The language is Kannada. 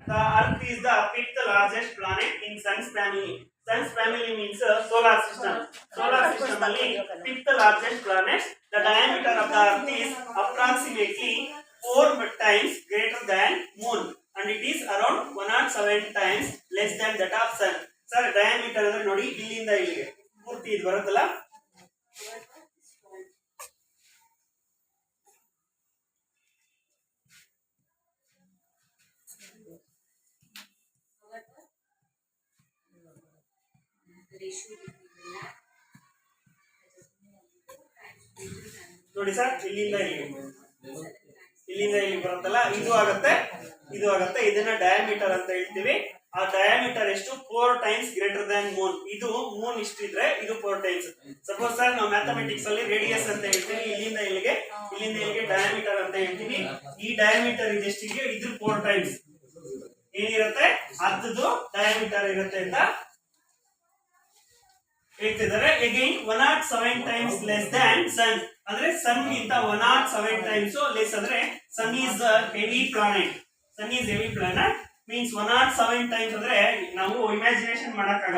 The Earth is the fifth largest planet in Sun's family. Sun's family means solar system. Solar system ಅಲ್ಲಿ fifth largest planet. The diameter of the Earth is approximately 4 times greater than Moon, and it is around 107 times less than that of Sun. Sir, diameter ಅಂದ್ರೆ ನೋಡಿ ಇಲ್ಲಿಂದ ಇಲ್ಲಿಗೆ ಪೂರ್ತಿ ಇದು ಬರುತ್ತಲ್ಲ. ನೋಡಿ ಸರ್, ಇಲ್ಲಿಂದ ಇಲ್ಲಿ ಬರುತ್ತಲ್ಲ, ಇದು ಆಗುತ್ತೆ ಇದನ್ನ ಡಯಾಮೀಟರ್ ಅಂತ ಹೇಳ್ತೀವಿ. ಆ ಡಯಾಮೀಟರ್ ಎಷ್ಟು? 4 ಟೈಮ್ಸ್ ಗ್ರೇಟರ್ ದ್ಯಾನ್ ಮೂನ್. ಇದು ಮೂನ್ ಇಷ್ಟಿದ್ರೆ ಇದು 4 ಟೈಮ್ಸ್. ಸಪೋಸ್ ಸರ್ ನಾವು ಮ್ಯಾಥಮೆಟಿಕ್ಸ್ ಅಲ್ಲಿ ರೇಡಿಯಸ್ ಅಂತ ಹೇಳ್ತೀವಿ, ಇಲ್ಲಿಂದ ಇಲ್ಲಿಗೆ ಡಯಾಮೀಟರ್ ಅಂತ ಹೇಳ್ತೀವಿ. ಈ ಡಯಾಮೀಟರ್ ಇದೆಷ್ಟಿಗೆ? ಇದು 4 ಟೈಮ್ಸ್ ಏನಿರುತ್ತೆ, ಅರ್ಧದ್ದು ಡಯಾಮೀಟರ್ ಇರುತ್ತೆ ಅಂತ ಹೇಳ್ತಿದ್ದಾರೆ. Again 107 times less than sun, ಅಂದ್ರೆ ಸನ್ ಗಿಂತ 107 ಟೈಮ್ಸ್ ಲೆಸ್. ಅಂದ್ರೆ sun is heavy planet. Means 107 times ಅಂದ್ರೆ ನಾವು ಇಮ್ಯಾಜಿನೇಷನ್ ಮಾಡಕ್ಕಾಗಲ್ಲ.